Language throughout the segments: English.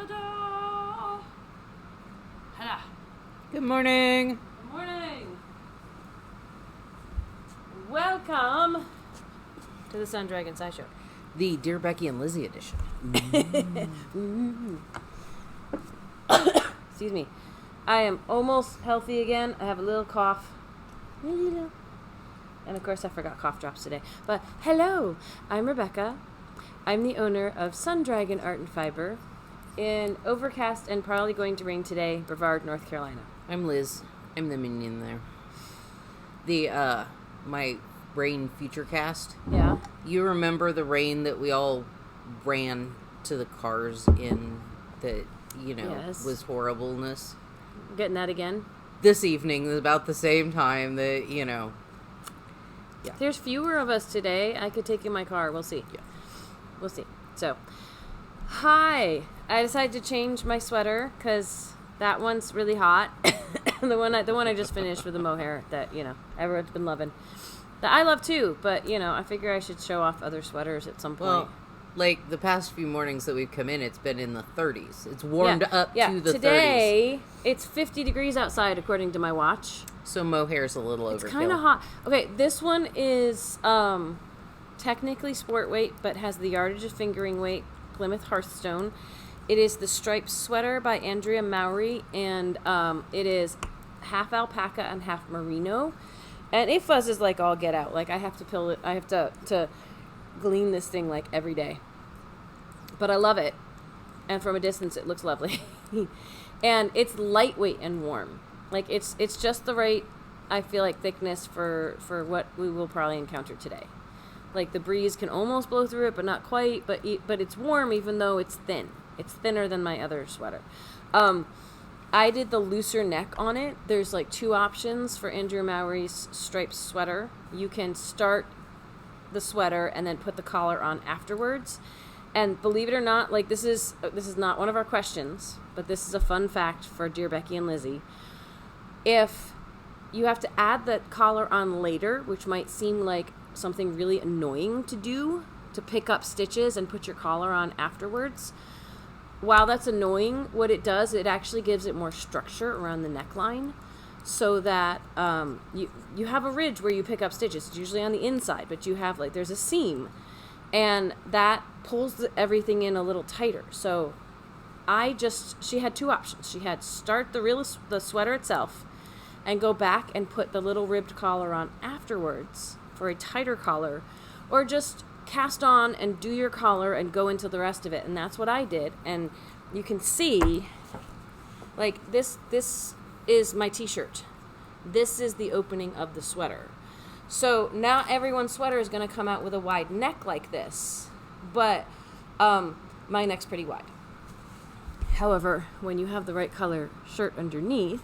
Da-da! Hello. Good morning. Good morning. Welcome to the Sun Dragon Sideshow. The Dear Becky and Lizzy edition. Excuse me. I am almost healthy again. I have a little cough. Really little. And of course I forgot cough drops today. But hello, I'm Rebecca. I'm the owner of Sun Dragon Art and Fiber in overcast and probably going to rain today, Brevard, North Carolina. I'm Liz. I'm the minion there. The, my rain future cast. Yeah. You remember the rain that we all ran to the cars in that, Yes. was horribleness? Getting that again? This evening was about the same time that, Yeah. There's fewer of us today. I could take in my car. We'll see. Yeah. We'll see. So, hi. I decided to change my sweater because that one's really hot. the one I just finished with the mohair that, everyone's been loving. That I love too, but, I figure I should show off other sweaters at some point. Well, like the past few mornings that we've come in, it's been in the 30s. It's warmed up to the 30s. Today, it's 50 degrees outside according to my watch. So mohair's a little overkill. It's kind of hot. Okay, this one is technically sport weight, but has the yardage of fingering weight, Plymouth Hearthstone. It is the striped sweater by Andrea Mowry, and it is half alpaca and half merino. And it fuzzes like all get out. Like I have to peel it. I have to glean this thing like every day. But I love it, and from a distance, it looks lovely. And it's lightweight and warm. Like it's just the right, I feel like, thickness for what we will probably encounter today. Like the breeze can almost blow through it, but not quite. But it's warm even though it's thin. It's thinner than my other sweater. I did the looser neck on it. There's like two options for Andrea Mowry's striped sweater. You can start the sweater and then put the collar on afterwards. And believe it or not, like this is not one of our questions, but this is a fun fact for Dear Becky and Lizzy. If you have to add the collar on later, which might seem like something really annoying to do, to pick up stitches and put your collar on afterwards, while that's annoying, what it does, it actually gives it more structure around the neckline so that you have a ridge where you pick up stitches. It's usually on the inside, but you have there's a seam, and that pulls everything in a little tighter. So she had two options. She had start the sweater itself and go back and put the little ribbed collar on afterwards for a tighter collar, or just cast on and do your collar and go into the rest of it. And that's what I did. And you can see, this is my t-shirt. This is the opening of the sweater. So now everyone's sweater is going to come out with a wide neck like this, but my neck's pretty wide. However, when you have the right color shirt underneath,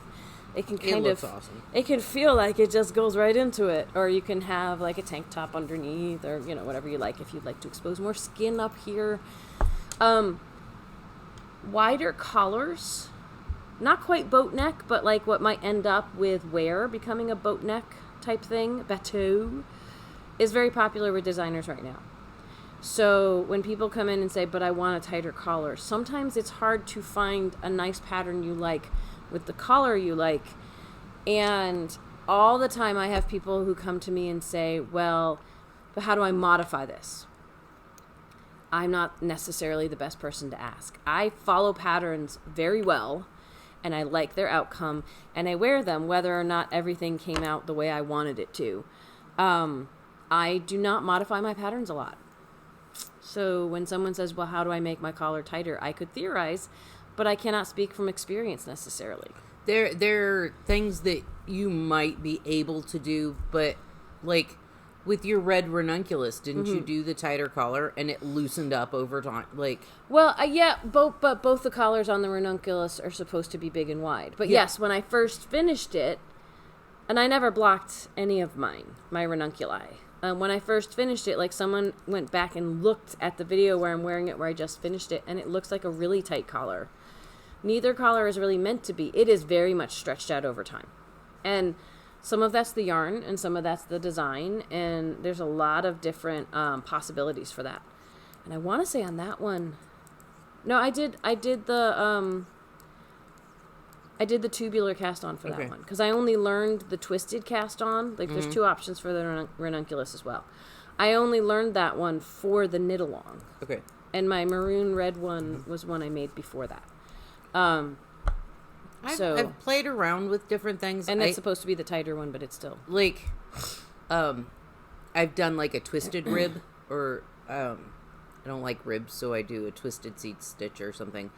it can awesome. It can feel like it just goes right into it. Or you can have like a tank top underneath, or whatever you like if you'd like to expose more skin up here. Wider collars, not quite boat neck, but like what might end up with wear becoming a boat neck type thing, bateau, is very popular with designers right now. So when people come in and say, but I want a tighter collar, sometimes it's hard to find a nice pattern you like with the collar you like. And all the time I have people who come to me and say, well, but how do I modify this? I'm not necessarily the best person to ask. I follow patterns very well, and I like their outcome, and I wear them whether or not everything came out the way I wanted it to. I do not modify my patterns a lot. So when someone says, well, how do I make my collar tighter? I could theorize, but I cannot speak from experience necessarily. There are things that you might be able to do, but like with your red ranunculus, didn't you do the tighter collar and it loosened up over time? Well, but both the collars on the ranunculus are supposed to be big and wide. But yes, when I first finished it, and I never blocked any of my ranunculi. When I first finished it, someone went back and looked at the video where I'm wearing it, where I just finished it, and it looks like a really tight collar. Neither collar is really meant to be. It is very much stretched out over time. And some of that's the yarn, and some of that's the design, and there's a lot of different possibilities for that. And I want to say on that one, No, I did the tubular cast on for that one because I only learned the twisted cast on. Like, there's two options for the ranunculus as well. I only learned that one for the knit along. Okay. And my maroon red one was one I made before that. I've played around with different things. And that's supposed to be the tighter one, but it's still... Like, I've done, like, a twisted rib, or, I don't like ribs, so I do a twisted seat stitch or something,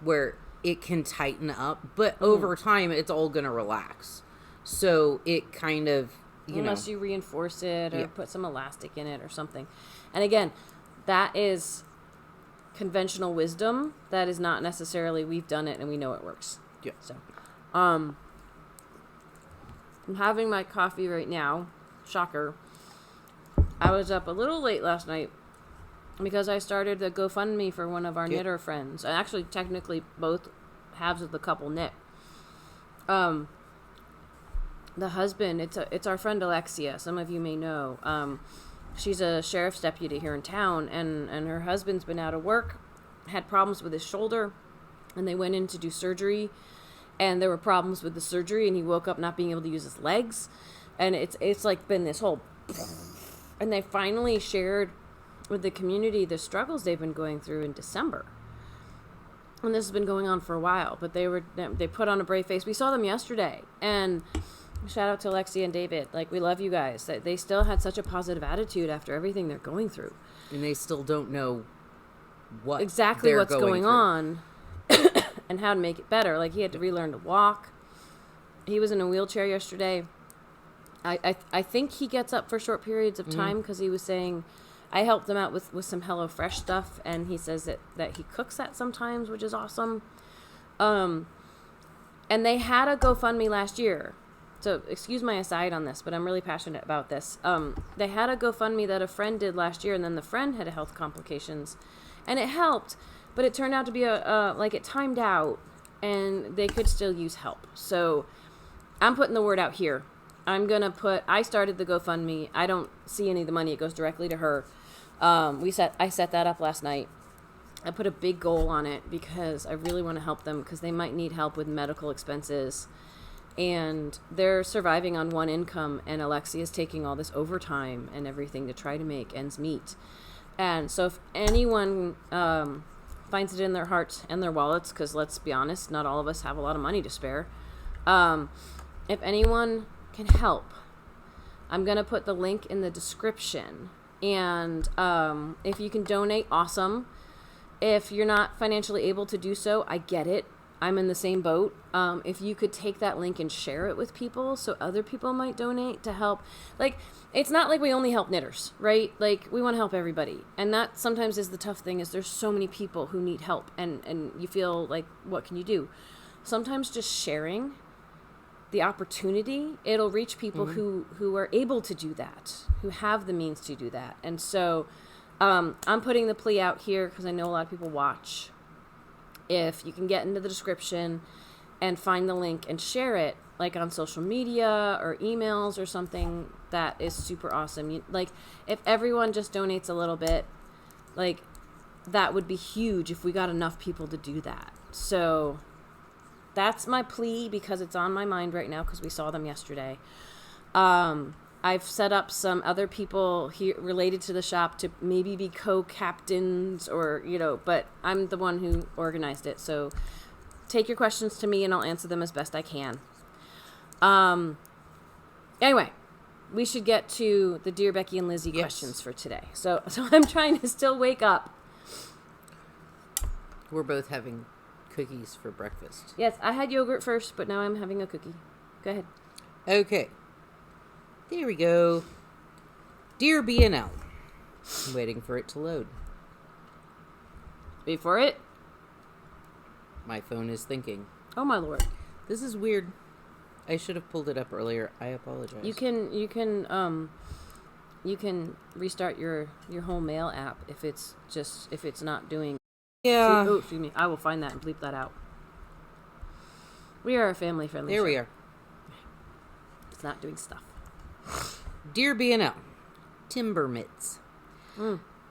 where it can tighten up, but over time, it's all gonna relax. So, it kind of, Unless you reinforce it, or put some elastic in it, or something. And again, that is conventional wisdom. That is not necessarily, we've done it and we know it works. Yeah. So, I'm having my coffee right now. Shocker. I was up a little late last night because I started the GoFundMe for one of our knitter friends. And actually, technically, both halves of the couple knit. The husband, it's our friend Alexia. Some of you may know. She's a sheriff's deputy here in town, and her husband's been out of work, had problems with his shoulder, and they went in to do surgery, and there were problems with the surgery, and he woke up not being able to use his legs, and it's like been this whole, and they finally shared with the community the struggles they've been going through in December, and this has been going on for a while, but they put on a brave face. We saw them yesterday, and shout out to Alexia and David. Like, we love you guys. They still had such a positive attitude after everything they're going through. And they still don't know what's going on and how to make it better. Like, he had to relearn to walk. He was in a wheelchair yesterday. I think he gets up for short periods of time because he was saying, I helped him out with some HelloFresh stuff, and he says that he cooks that sometimes, which is awesome. And they had a GoFundMe last year. So, excuse my aside on this, but I'm really passionate about this. They had a GoFundMe that a friend did last year, and then the friend had health complications. And it helped, but it turned out to be it timed out, and they could still use help. So, I'm putting the word out here. I started the GoFundMe. I don't see any of the money. It goes directly to her. I set that up last night. I put a big goal on it because I really want to help them because they might need help with medical expenses. And they're surviving on one income, and Alexia is taking all this overtime and everything to try to make ends meet. And so if anyone finds it in their hearts and their wallets, because let's be honest, not all of us have a lot of money to spare, if anyone can help, I'm going to put the link in the description. And if you can donate, awesome. If you're not financially able to do so, I get it. I'm in the same boat. If you could take that link and share it with people so other people might donate to help. Like, it's not like we only help knitters, right? Like, we want to help everybody. And that sometimes is the tough thing, is there's so many people who need help, and you feel like, what can you do? Sometimes just sharing the opportunity, it'll reach people who are able to do that, who have the means to do that. And so I'm putting the plea out here because I know a lot of people watch. If you can get into the description and find the link and share it, like on social media or emails or something, that is super awesome. Like, if everyone just donates a little bit, like, that would be huge if we got enough people to do that. So that's my plea because it's on my mind right now because we saw them yesterday. I've set up some other people here related to the shop to maybe be co-captains or, but I'm the one who organized it. So take your questions to me and I'll answer them as best I can. Anyway, we should get to the Dear Becky and Lizzy questions for today. So I'm trying to still wake up. We're both having cookies for breakfast. Yes, I had yogurt first, but now I'm having a cookie. Go ahead. Okay. There we go. Dear B&L. I'm waiting for it to load. Wait for it. My phone is thinking. Oh my lord. This is weird. I should have pulled it up earlier. I apologize. You can restart your whole mail app if it's not doing. Yeah. Oh, excuse me. I will find that and bleep that out. We are a family friendly show. There we are. It's not doing stuff. Dear B&L, Timber Mitts.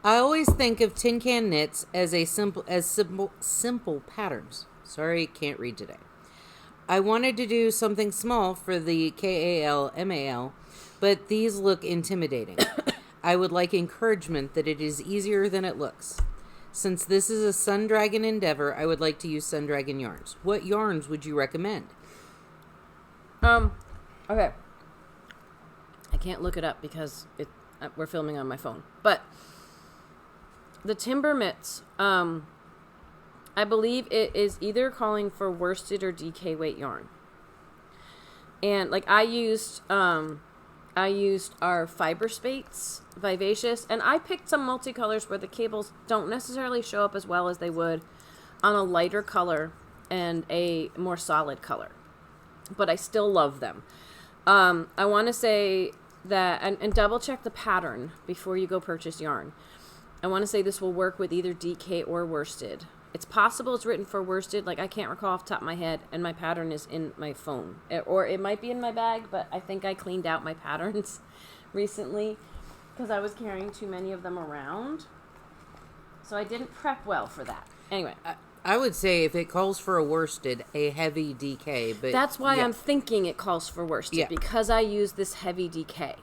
I always think of tin can knits as simple patterns. Sorry, can't read today. I wanted to do something small for the KALMAL, but these look intimidating. I would like encouragement that it is easier than it looks. Since this is a Sun Dragon endeavor, I would like to use Sun Dragon yarns. What yarns would you recommend? Okay. I can't look it up because we're filming on my phone. But the timber mitts, I believe it is either calling for worsted or DK weight yarn. And like I used our Fiber Spates Vivacious, and I picked some multicolors where the cables don't necessarily show up as well as they would on a lighter color and a more solid color. But I still love them. I want to say that, and double check the pattern before you go purchase yarn. I want to say this will work with either DK or worsted. It's possible it's written for worsted, like I can't recall off the top of my head, and my pattern is in my phone. Or it might be in my bag, but I think I cleaned out my patterns recently because I was carrying too many of them around. So I didn't prep well for that. Anyway. I would say if it calls for a worsted, a heavy DK. But that's why I'm thinking it calls for worsted, because I use this heavy DK.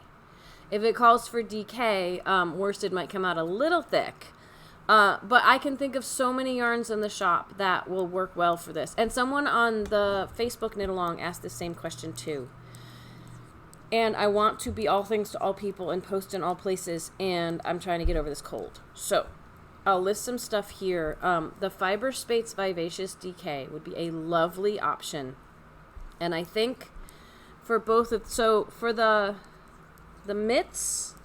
If it calls for DK, worsted might come out a little thick. But I can think of so many yarns in the shop that will work well for this. And someone on the Facebook Knit Along asked the same question too. And I want to be all things to all people and post in all places, and I'm trying to get over this cold. So I'll list some stuff here. The Fiber Spates Vivacious DK would be a lovely option. And I think for both of, so for the mitts,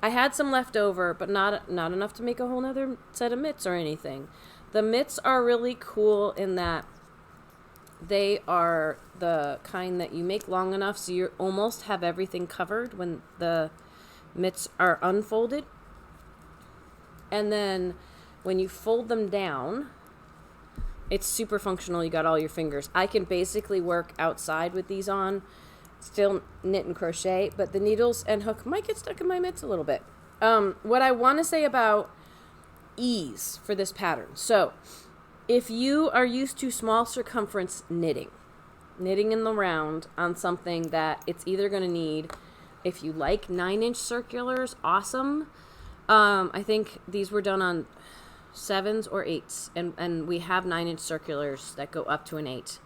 I had some left over, but not enough to make a whole nother set of mitts or anything. The mitts are really cool in that they are the kind that you make long enough so you almost have everything covered when the mitts are unfolded. And then when you fold them down, it's super functional. You got all your fingers. I can basically work outside with these on, still knit and crochet, but the needles and hook might get stuck in my mitts a little bit. What I want to say about ease for this pattern. So if you are used to small circumference knitting in the round on something that it's either going to need, if you like 9-inch circulars, awesome. I think these were done on 7s or 8s, and we have 9-inch circulars that go up to an 8.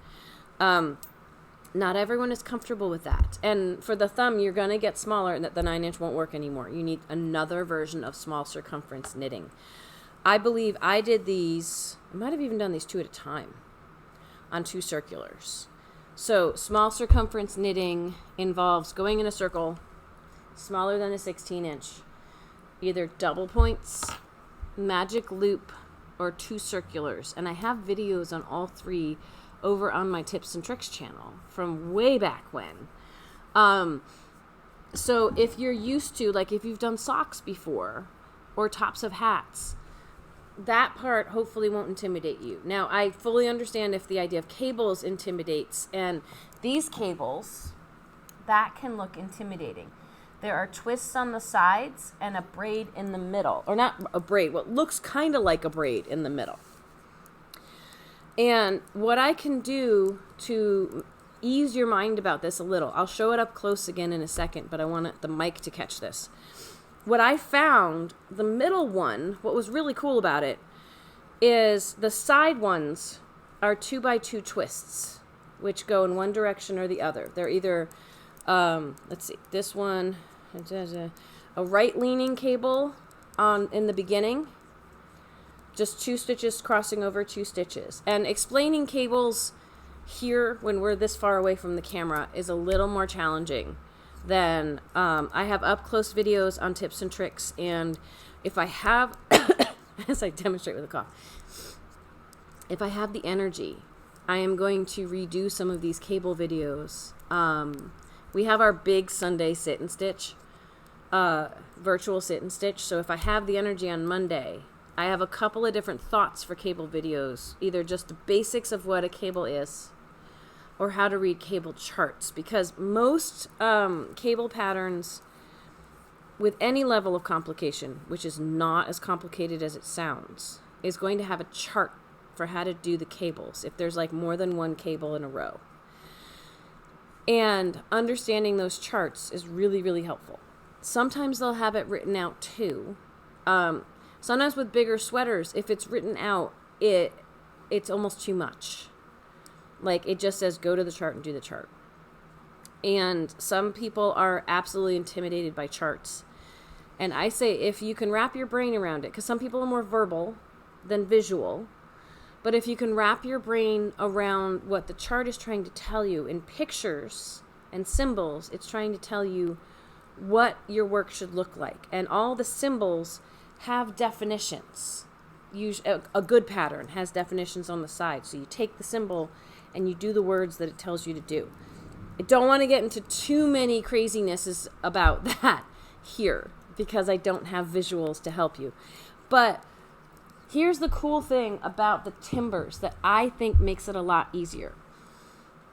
Not everyone is comfortable with that. And for the thumb, you're going to get smaller, and that the 9-inch won't work anymore. You need another version of small circumference knitting. I believe I did these, I might have even done these 2 at a time on 2 circulars. So small circumference knitting involves going in a circle smaller than a 16-inch, either double points, magic loop, or 2 circulars. And I have videos on all 3 over on my Tips and Tricks channel from way back when. So if you're used to, like if you've done socks before or tops of hats, that part hopefully won't intimidate you. Now, I fully understand if the idea of cables intimidates, and these cables, that can look intimidating. There are twists on the sides and a braid in the middle. Or not a braid, what looks kind of like a braid in the middle. And what I can do to ease your mind about this a little, I'll show it up close again in a second, but I want the mic to catch this. What I found, the middle one, what was really cool about it, is the side ones are 2x2 twists, which go in one direction or the other. They're either, let's see, this one, a right-leaning cable in the beginning, just 2 stitches crossing over 2 stitches. And explaining cables here when we're this far away from the camera is a little more challenging than I have up-close videos on Tips and Tricks, and if I have, as I demonstrate with a cough, if I have the energy, I am going to redo some of these cable videos. We have our big Sunday sit and stitch, virtual sit and stitch, so if I have the energy on Monday, I have a couple of different thoughts for cable videos, either just the basics of what a cable is, or how to read cable charts, because most cable patterns with any level of complication, which is not as complicated as it sounds, is going to have a chart for how to do the cables if there's like more than one cable in a row. And understanding those charts is really, really helpful. Sometimes they'll have it written out too. Sometimes with bigger sweaters, if it's written out, it's almost too much. Like, it just says, go to the chart and do the chart. And some people are absolutely intimidated by charts. And I say, if you can wrap your brain around it, because some people are more verbal than visual, but if you can wrap your brain around what the chart is trying to tell you in pictures and symbols, it's trying to tell you what your work should look like. And all the symbols have definitions. A good pattern has definitions on the side. So you take the symbol and you do the words that it tells you to do. I don't want to get into too many crazinesses about that here because I don't have visuals to help you. But here's the cool thing about the timbers that I think makes it a lot easier.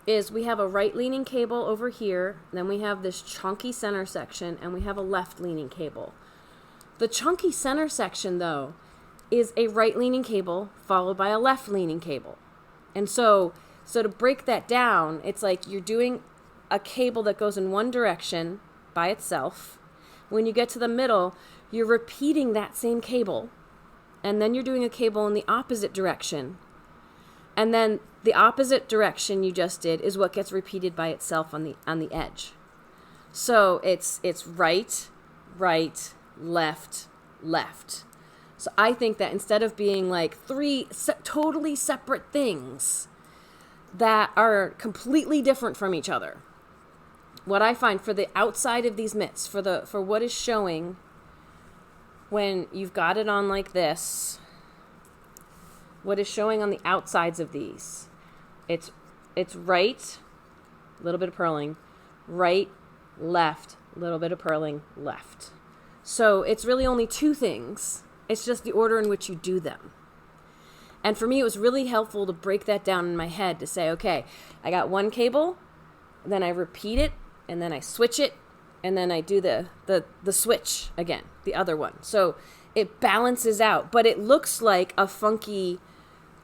Is we have a right-leaning cable over here, then we have this chunky center section, and we have a left-leaning cable. The chunky center section, though, is a right-leaning cable followed by a left-leaning cable. And so to break that down, it's like you're doing a cable that goes in one direction by itself. When you get to the middle, you're repeating that same cable, and then you're doing a cable in the opposite direction. And then the opposite direction you just did is what gets repeated by itself on the edge. So it's right, left, left. So I think that instead of being like three totally separate things that are completely different from each other, what I find for the outside of these mitts, for what is showing when you've got it on like this, what is showing on the outsides of these, it's right, a little bit of purling, right, left, a little bit of purling, left. So it's really only two things. It's just the order in which you do them. And for me, it was really helpful to break that down in my head to say, okay, I got one cable, then I repeat it, and then I switch it, and then I do the switch again, the other one. So it balances out, but it looks like a funky,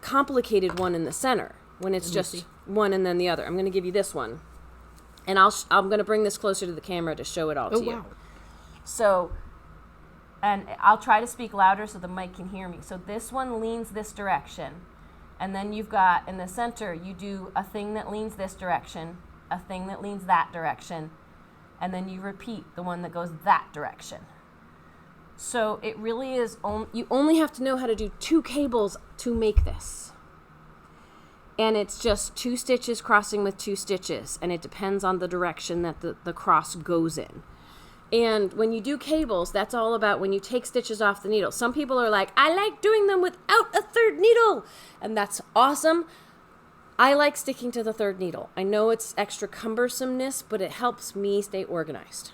complicated one in the center when it's just one and then the other. I'm going to give you this one, and I'm going to bring this closer to the camera to show it all to you. So, and I'll try to speak louder so the mic can hear me. So this one leans this direction, and then you've got in the center, you do a thing that leans this direction, a thing that leans that direction, and then you repeat the one that goes that direction. So it really is, you only have to know how to do two cables to make this. And it's just two stitches crossing with two stitches, and it depends on the direction that the cross goes in. And when you do cables, that's all about when you take stitches off the needle. Some people are like, I like doing them without a third needle, and that's awesome. I like sticking to the third needle. I know it's extra cumbersomeness, but it helps me stay organized.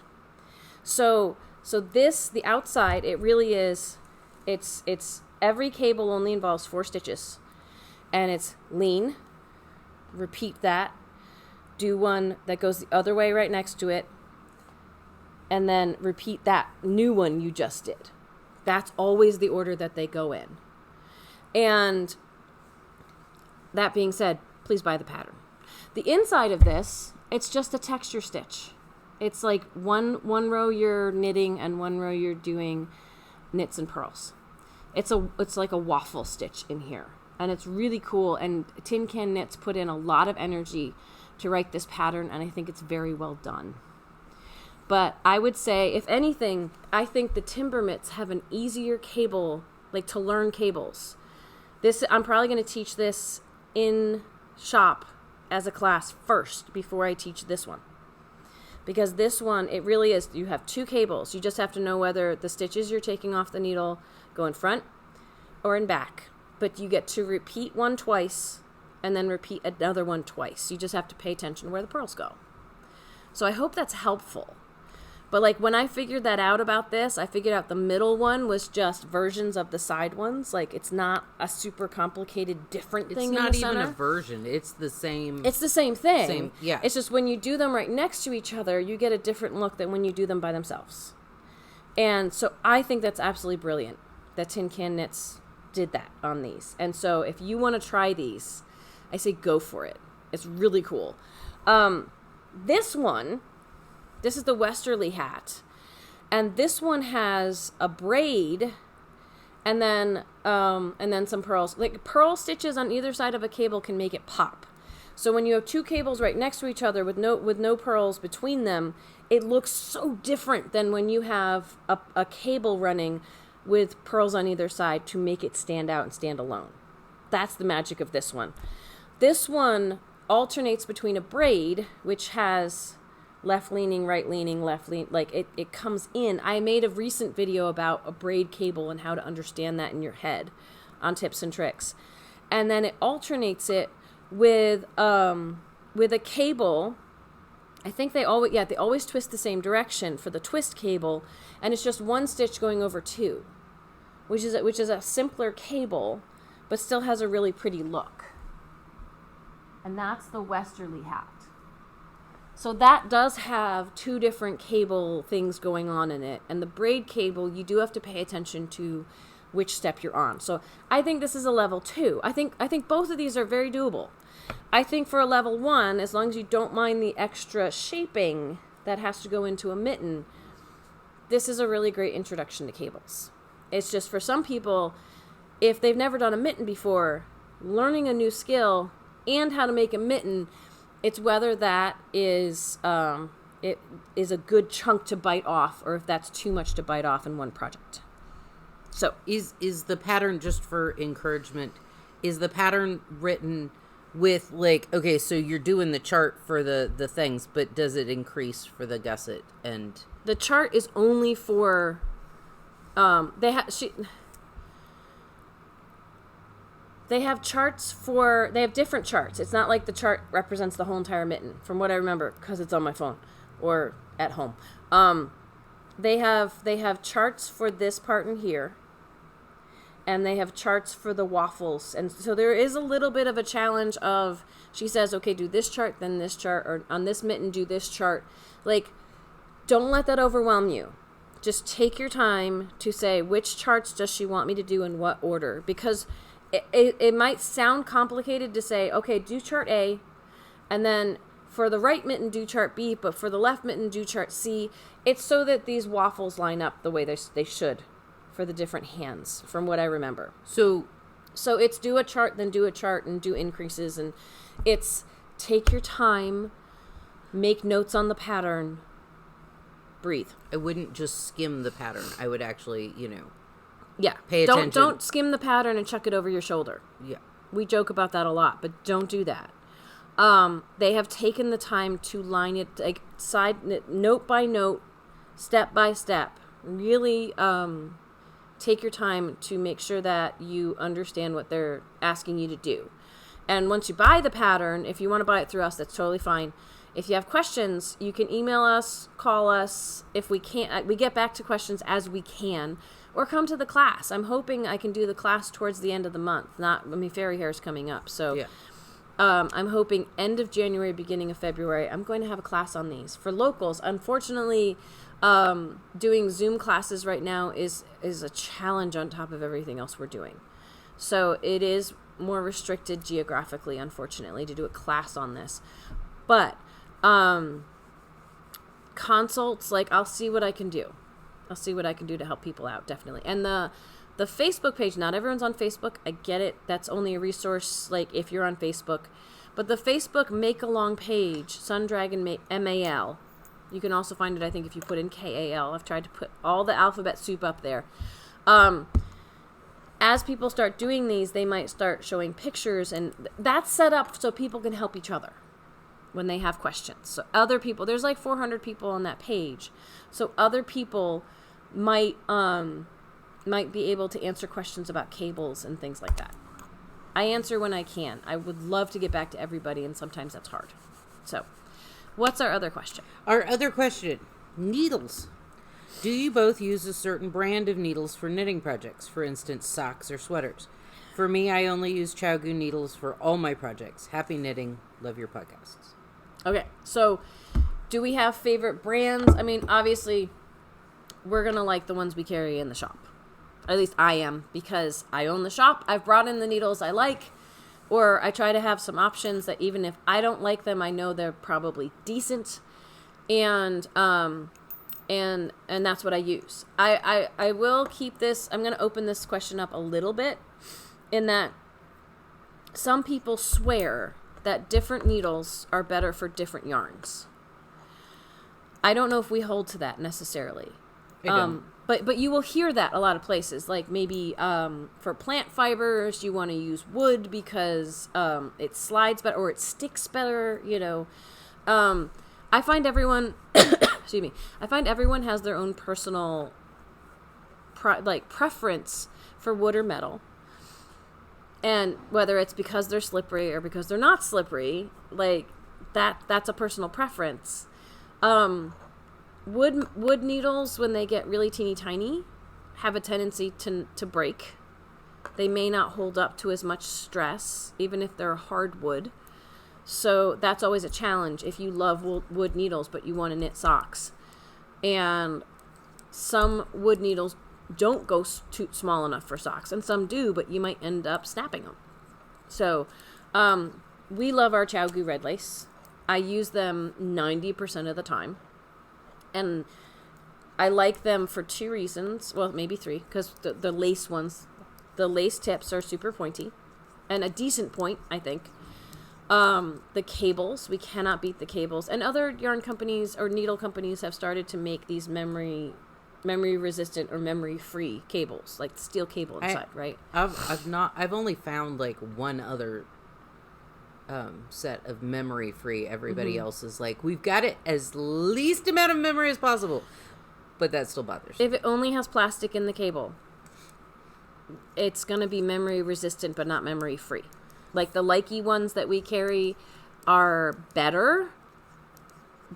So this, the outside, it really is, it's every cable only involves 4 stitches. And it's lean, repeat that, do one that goes the other way right next to it, and then repeat that new one you just did. That's always the order that they go in. And that being said, please buy the pattern. The inside of this, it's just a texture stitch. It's like one row you're knitting and one row you're doing knits and purls. It's like a waffle stitch in here. And it's really cool. And Tin Can Knits put in a lot of energy to write this pattern, and I think it's very well done. But I would say, if anything, I think the timber mitts have an easier cable, like to learn cables. I'm probably going to teach this in shop as a class first before I teach this one. Because this one, it really is, you have 2 cables. You just have to know whether the stitches you're taking off the needle go in front or in back. But you get to repeat one twice and then repeat another one twice. You just have to pay attention to where the purls go. So I hope that's helpful. But like when I figured that out about this, I figured out the middle one was just versions of the side ones. Like it's not a super complicated different thing in the center. It's not even a version. It's the same. It's the same thing. Yeah. It's just when you do them right next to each other, you get a different look than when you do them by themselves. And so I think that's absolutely brilliant that Tin Can Knits did that on these. And so if you want to try these, I say go for it. It's really cool. This is the Westerly hat. And this one has a braid and then some pearls. Like pearl stitches on either side of a cable can make it pop. So when you have two cables right next to each other with no pearls between them, it looks so different than when you have a cable running with pearls on either side to make it stand out and stand alone. That's the magic of this one. This one alternates between a braid, which has left leaning, right leaning, left lean, like it comes in. I made a recent video about a braid cable and how to understand that in your head on tips and tricks. And then it alternates it with a cable. I think they always twist the same direction for the twist cable, and it's just one stitch going over two, which is a simpler cable, but still has a really pretty look. And that's the Westerly hat. So that does have two different cable things going on in it, and the braid cable, you do have to pay attention to which step you're on. So I think this is a level 2. I think both of these are very doable. I think for a level 1, as long as you don't mind the extra shaping that has to go into a mitten, this is a really great introduction to cables. It's just for some people, if they've never done a mitten before, learning a new skill and how to make a mitten, it's whether that is it is a good chunk to bite off, or if that's too much to bite off in one project. So is the pattern, just for encouragement, is the pattern written with, like, okay, so you're doing the chart for the things, but does it increase for the gusset? And the chart is only for they have charts for, they have different charts. It's not like the chart represents the whole entire mitten, from what I remember, because it's on my phone or at home. They have charts for this part in here, and they have charts for the waffles. And so there is a little bit of a challenge of, she says, okay, do this chart, then this chart, or on this mitten, do this chart. Like, don't let that overwhelm you. Just take your time to say, which charts does she want me to do in what order? Because it might sound complicated to say, okay, do chart A, and then for the right mitten, do chart B, but for the left mitten, do chart C. It's so that these waffles line up the way they should for the different hands, from what I remember. So it's do a chart, then do a chart, and do increases, and it's take your time, make notes on the pattern, breathe. I wouldn't just skim the pattern. I would actually, yeah, pay attention. Don't skim the pattern and chuck it over your shoulder. Yeah. We joke about that a lot, but don't do that. They have taken the time to line it, like, note by note, step by step. Really take your time to make sure that you understand what they're asking you to do. And once you buy the pattern, if you want to buy it through us, that's totally fine. If you have questions, you can email us, call us. If we can't, we get back to questions as we can, or come to the class. I'm hoping I can do the class towards the end of the month. Fairy Hair is coming up, so yeah. I'm hoping end of January, beginning of February, I'm going to have a class on these. For locals, unfortunately, doing Zoom classes right now is a challenge on top of everything else we're doing. So it is more restricted geographically, unfortunately, to do a class on this. But consults, like, I'll see what I can do. I'll see what I can do to help people out, definitely. And the Facebook page, not everyone's on Facebook. I get it. That's only a resource, like, if you're on Facebook. But the Facebook Make-Along page, Sun Dragon MAL, you can also find it, I think, if you put in KAL. I've tried to put all the alphabet soup up there. As people start doing these, they might start showing pictures, and that's set up so people can help each other when they have questions. So other people, there's like 400 people on that page. So other people might be able to answer questions about cables and things like that. I answer when I can. I would love to get back to everybody, and sometimes that's hard. So, what's our other question? Our other question, needles. Do you both use a certain brand of needles for knitting projects, for instance, socks or sweaters? For me, I only use Chowgu needles for all my projects. Happy knitting. Love your podcasts. Okay, so do we have favorite brands? I mean, obviously, we're going to like the ones we carry in the shop. At least I am, because I own the shop. I've brought in the needles I like, or I try to have some options that even if I don't like them, I know they're probably decent. And that's what I use. I will keep this, I'm going to open this question up a little bit, in that some people swear that different needles are better for different yarns. I don't know if we hold to that necessarily. But you will hear that a lot of places. Like maybe for plant fibers, you want to use wood because it slides better or it sticks better. You know, I find everyone, excuse me, I find everyone has their own personal preference for wood or metal. And whether it's because they're slippery or because they're not slippery, like that's a personal preference. Wood needles, when they get really teeny tiny, have a tendency to break. They may not hold up to as much stress, even if they're hardwood. So that's always a challenge if you love wood needles, but you want to knit socks. And some wood needles don't go too small enough for socks, and some do, but you might end up snapping them. So we love our Chow-Goo red lace. I use them 90% of the time. And I like them for two reasons. Well, maybe three, because the lace ones, the lace tips are super pointy. And a decent point, I think. The cables, we cannot beat the cables. And other yarn companies or needle companies have started to make these memory resistant or memory free cables, like steel cable inside, right? I've only found like one other set of memory free. Everybody else is like, we've got it as least amount of memory as possible, but that still bothers. If it only has plastic in the cable, it's going to be memory resistant but not memory free. Like the Likey ones that we carry are better,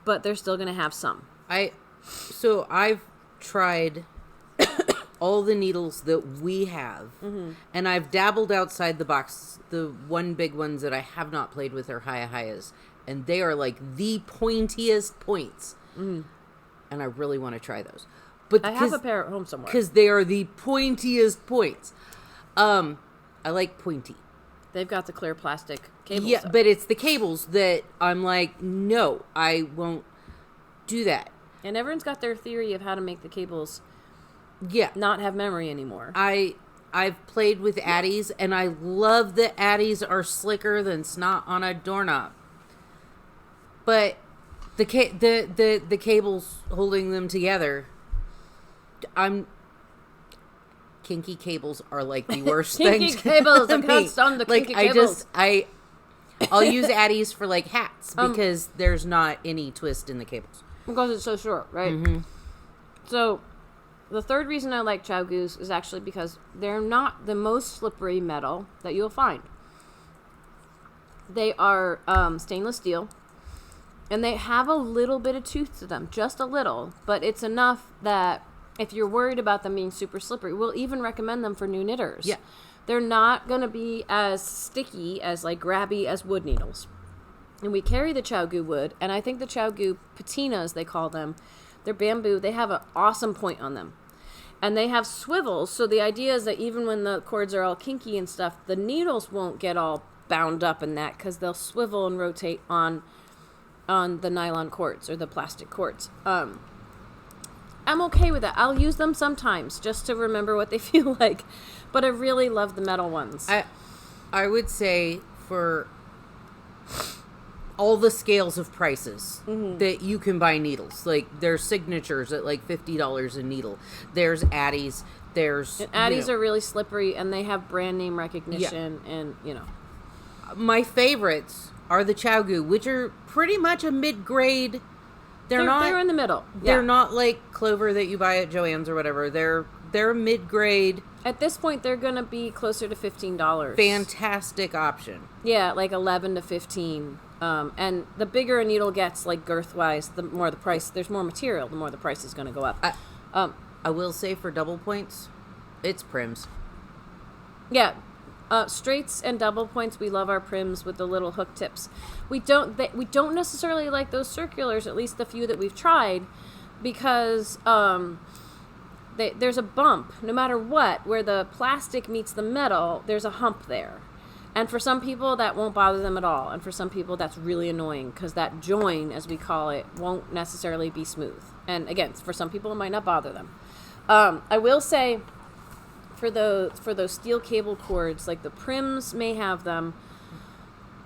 but they're still going to have some. So I've tried all the needles that we have, and I've dabbled outside the box. The one big ones that I have not played with are Highas, and they are like the pointiest points, and I really want to try those. But I have a pair at home somewhere because they are the pointiest points. I like pointy. They've got the clear plastic cables. Yeah, but it's the cables that I'm like, no, I won't do that. And everyone's got their theory of how to make the cables not have memory anymore. I've played with Addies, and I love that Addies are slicker than snot on a doorknob. But the cables holding them together, kinky cables are like the worst kinky things. Cables, I can't stand the kinky cables. I'll use Addies for like hats because there's not any twist in the cables. Because it's so short, right? Mm-hmm. So, the third reason I like Chow-Goos is actually because they're not the most slippery metal that you'll find. They are stainless steel, and they have a little bit of tooth to them, just a little, but it's enough that if you're worried about them being super slippery, we'll even recommend them for new knitters. Yeah. They're not going to be as sticky, as like grabby as wood needles. And we carry the Chow-Goo wood, and I think the Chow-Goo patinas, they call them, they're bamboo. They have an awesome point on them. And they have swivels, so the idea is that even when the cords are all kinky and stuff, the needles won't get all bound up in that because they'll swivel and rotate on the nylon cords or the plastic cords. I'm okay with that. I'll use them sometimes just to remember what they feel like. But I really love the metal ones. I would say for all the scales of prices that you can buy needles. Like, there's signatures at like $50 a needle. There's Addies. There's... And Addies are really slippery, and they have brand name recognition, and, My favorites are the Chow-Goo, which are pretty much a mid-grade... They're in the middle. They're not like Clover that you buy at Joann's or whatever. They're mid-grade. At this point, they're going to be closer to $15. Fantastic option. Yeah, like 11 to 15. And the bigger a needle gets, like girth-wise, the more the price. There's more material, the more the price is going to go up. I will say for double points, it's Prims. Yeah, straights and double points. We love our Prims with the little hook tips. We don't necessarily like those circulars, at least the few that we've tried, because there's a bump, no matter what, where the plastic meets the metal, there's a hump there. And for some people, that won't bother them at all. And for some people, that's really annoying because that join, as we call it, won't necessarily be smooth. And again, for some people, it might not bother them. I will say, for those steel cable cords, like the Prims may have them.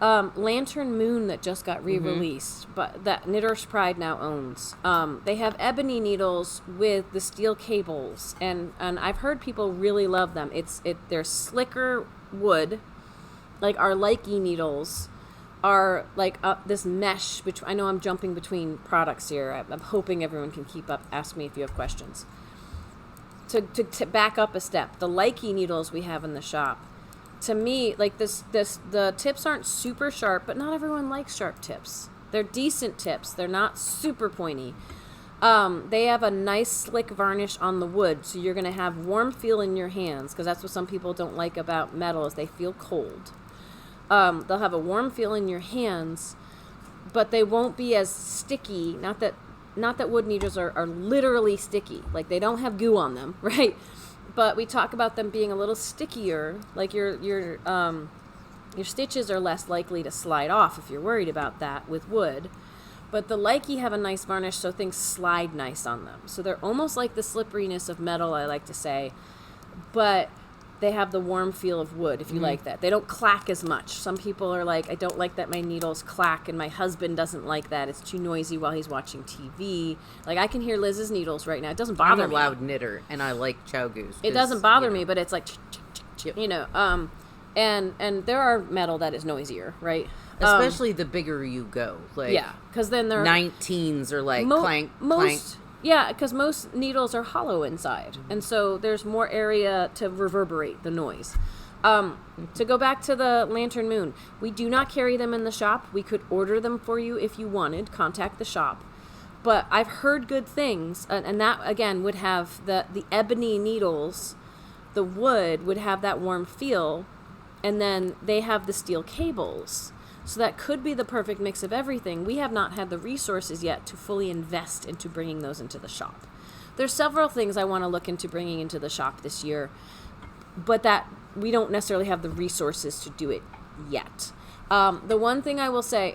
Lantern Moon that just got re-released, but that Knitter's Pride now owns. They have ebony needles with the steel cables, and I've heard people really love them. They're slicker wood. Like our Likey needles are like this mesh. I know I'm jumping between products here. I'm hoping everyone can keep up. Ask me if you have questions. To back up a step, the Likey needles we have in the shop, to me, like the tips aren't super sharp, but not everyone likes sharp tips. They're decent tips. They're not super pointy. They have a nice slick varnish on the wood, so you're going to have warm feel in your hands, because that's what some people don't like about metal is they feel cold. They'll have a warm feel in your hands, but they won't be as sticky. Not that wood needles are literally sticky. Like, they don't have goo on them, right? But we talk about them being a little stickier. Like your stitches are less likely to slide off if you're worried about that with wood. But the Likey have a nice varnish, so things slide nice on them. So they're almost like the slipperiness of metal, I like to say. But they have the warm feel of wood, if you like that. They don't clack as much. Some people are like, I don't like that my needles clack, and my husband doesn't like that. It's too noisy while he's watching TV. Like, I can hear Liz's needles right now. It doesn't bother me. I'm a loud knitter, and I like chow goose. It doesn't bother me, but it's like, you know. And there are metal that is noisier, right? Especially the bigger you go. Like, yeah, because then they're 19s are like clank, clank. Yeah, because most needles are hollow inside, and so there's more area to reverberate the noise. To go back to the Lantern Moon, we do not carry them in the shop. We could order them for you if you wanted. Contact the shop. But I've heard good things, and that, again, would have the ebony needles. The wood would have that warm feel, and then they have the steel cables. So that could be the perfect mix of everything. We have not had the resources yet to fully invest into bringing those into the shop. There's several things I want to look into bringing into the shop this year, but that we don't necessarily have the resources to do it yet. The one thing I will say,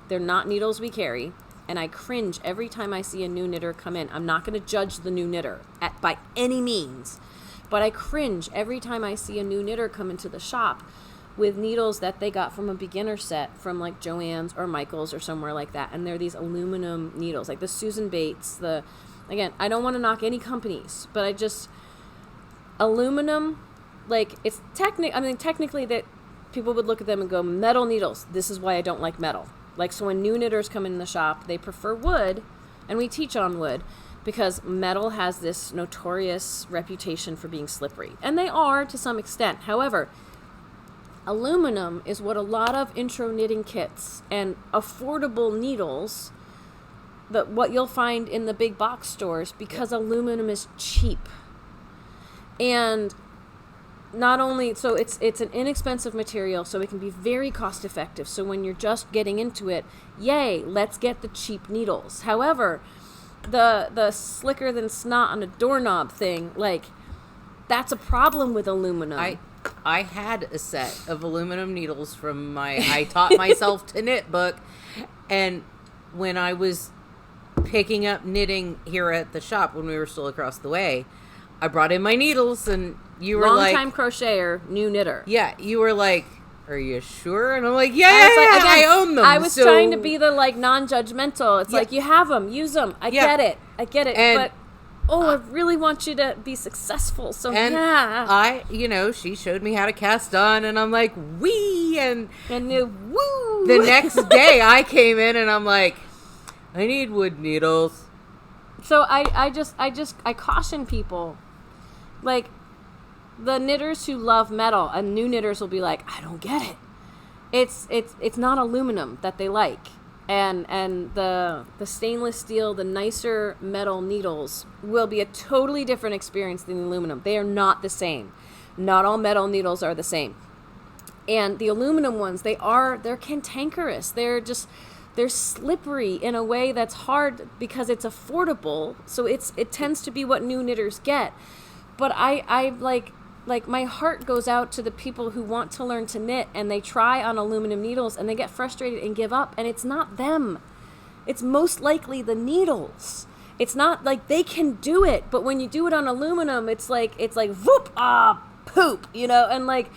they're not needles we carry, and I cringe every time I see a new knitter come in. I'm not going to judge the new knitter by any means, but I cringe every time I see a new knitter come into the shop with needles that they got from a beginner set from like Joann's or Michael's or somewhere like that. And they're these aluminum needles, like the Susan Bates, again, I don't want to knock any companies, but aluminum, like it's technically that people would look at them and go, metal needles. This is why I don't like metal. Like, so when new knitters come in the shop, they prefer wood, and we teach on wood because metal has this notorious reputation for being slippery. And they are to some extent. However, aluminum is what a lot of intro knitting kits and affordable needles, what you'll find in the big box stores, because aluminum is cheap. And not only, so it's an inexpensive material, so it can be very cost effective. So when you're just getting into it, yay, let's get the cheap needles. However, the slicker than snot on a doorknob thing, like, that's a problem with aluminum. I had a set of aluminum needles from my I Taught Myself to Knit book, and when I was picking up knitting here at the shop when we were still across the way, I brought in my needles, and you were like... Long-time crocheter, new knitter. Yeah, you were like, are you sure? And I'm like, yeah, I own them. I was trying to be the, like, non-judgmental. It's like, you have them, use them. I get it, and, but... I really want you to be successful. So, she showed me how to cast on, and I'm like, wee, and woo. The next day I came in, and I'm like, I need wood needles. So I caution people, like, the knitters who love metal, and new knitters will be like, I don't get it. It's not aluminum that they like. And the stainless steel, the nicer metal needles will be a totally different experience than the aluminum. They are not the same. Not all metal needles are the same. And the aluminum ones, they're cantankerous. they're slippery in a way that's hard because it's affordable. So it tends to be what new knitters get. But I like my heart goes out to the people who want to learn to knit and they try on aluminum needles and they get frustrated and give up, and it's not them. It's most likely the needles. It's not like they can do it, but when you do it on aluminum, it's like whoop, poop, and like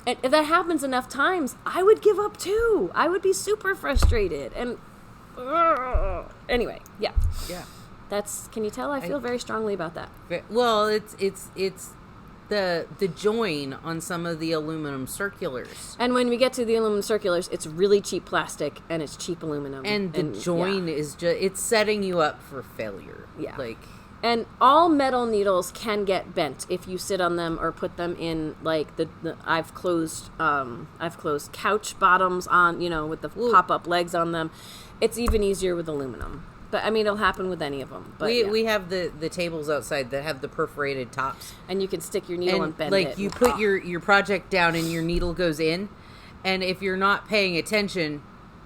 if that happens enough times, I would give up too. I would be super frustrated. And anyway, yeah. Can you tell? I feel very strongly about that. Well, it's the join on some of the aluminum circulars. And when we get to the aluminum circulars, it's really cheap plastic and it's cheap aluminum. And the join is just, it's setting you up for failure. Yeah. Like, and all metal needles can get bent if you sit on them or put them in like I've closed couch bottoms on, with the pop-up legs on them. It's even easier with aluminum. But I mean, it'll happen with any of them. But we have the tables outside that have the perforated tops, and you can stick your needle and bend it. Like you put your project down, and your needle goes in, and if you're not paying attention,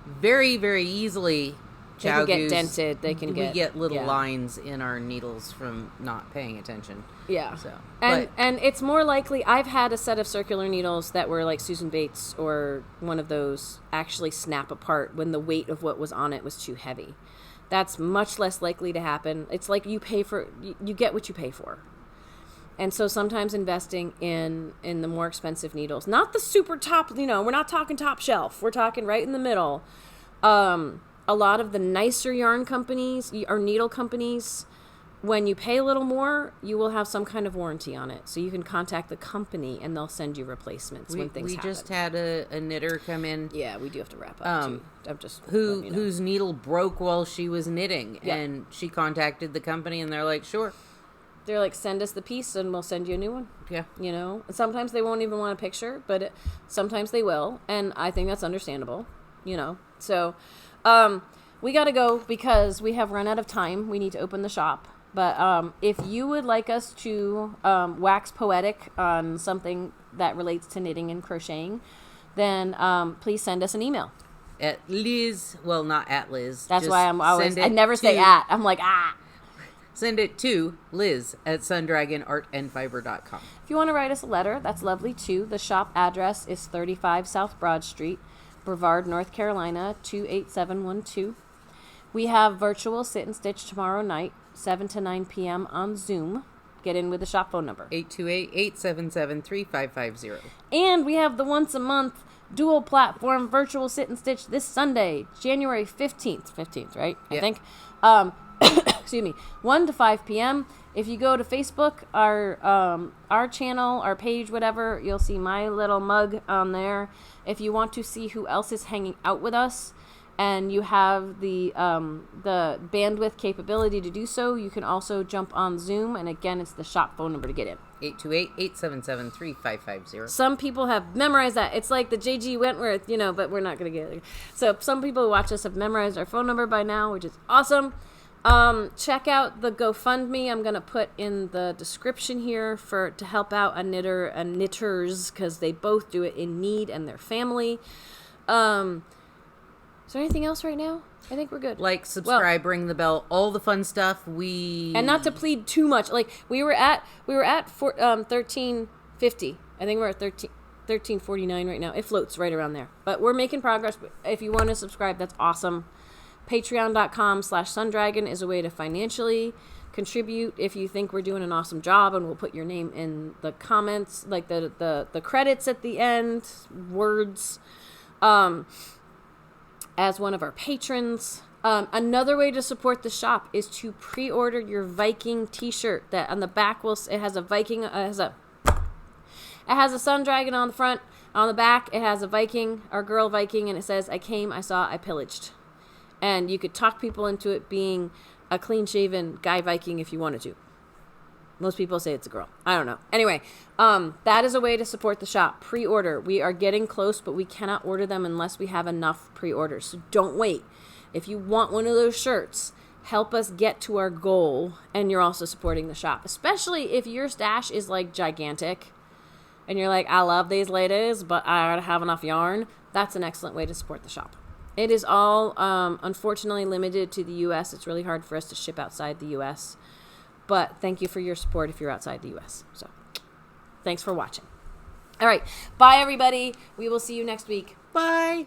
very very easily, they can get dented. We get little lines in our needles from not paying attention. Yeah. So and it's more likely. I've had a set of circular needles that were like Susan Bates or one of those actually snap apart when the weight of what was on it was too heavy. That's much less likely to happen. It's like you get what you pay for. And so sometimes investing in the more expensive needles, not the super top, we're not talking top shelf. We're talking right in the middle. A lot of the nicer yarn companies or needle companies, when you pay a little more, you will have some kind of warranty on it. So you can contact the company and they'll send you replacements when things happen. We just had a knitter come in. Yeah, we do have to wrap up too. I'm just whose needle broke while she was knitting, and she contacted the company and they're like, sure. They're like, send us the piece and we'll send you a new one. Yeah. And sometimes they won't even want a picture, but sometimes they will, and I think that's understandable. So we got to go because we have run out of time. We need to open the shop. But if you would like us to wax poetic on something that relates to knitting and crocheting, then please send us an email. At Liz, well, not at Liz. That's why I never say at. I'm like, Send it to Liz at sundragonartandfiber.com. If you want to write us a letter, that's lovely too. The shop address is 35 South Broad Street, Brevard, North Carolina, 28712. We have virtual sit and stitch tomorrow night, 7 to 9 p.m. on Zoom. Get in with the shop phone number. 828-877-3550. And we have the once a month dual platform virtual sit and stitch this Sunday, January 15th. 15th, right? Yeah. I think. Excuse me. 1 to 5 p.m. If you go to Facebook, our channel, our page, whatever, you'll see my little mug on there. If you want to see who else is hanging out with us, and you have the bandwidth capability to do so, you can also jump on Zoom. And again, it's the shop phone number to get in. 828-877-3550. Some people have memorized that. It's like the J.G. Wentworth, but we're not going to get it. So some people who watch us have memorized our phone number by now, which is awesome. Check out the GoFundMe. I'm going to put in the description here to help out a knitter and knitters, because they both do it in need and their family. Is there anything else right now? I think we're good. Like, subscribe, ring the bell, all the fun stuff. And not to plead too much. Like, we were at 1350. I think we're at 1349 right now. It floats right around there. But we're making progress. If you want to subscribe, that's awesome. Patreon.com/sundragon is a way to financially contribute if you think we're doing an awesome job, and we'll put your name in the comments, like the credits at the end, words. As one of our patrons. Another way to support the shop is to pre-order your Viking t-shirt. That on the back it has a Viking. It has a sun dragon on the front. On the back, it has a Viking, our girl Viking, and it says, "I came, I saw, I pillaged." And you could talk people into it being a clean-shaven guy Viking if you wanted to. Most people say it's a girl. I don't know. Anyway, that is a way to support the shop. Pre-order. We are getting close, but we cannot order them unless we have enough pre-orders. So don't wait. If you want one of those shirts, help us get to our goal, and you're also supporting the shop. Especially if your stash is like gigantic, and you're like, I love these ladies, but I don't have enough yarn. That's an excellent way to support the shop. It is all, unfortunately, limited to the U.S. It's really hard for us to ship outside the U.S. But thank you for your support if you're outside the U.S. So thanks for watching. All right. Bye, everybody. We will see you next week. Bye.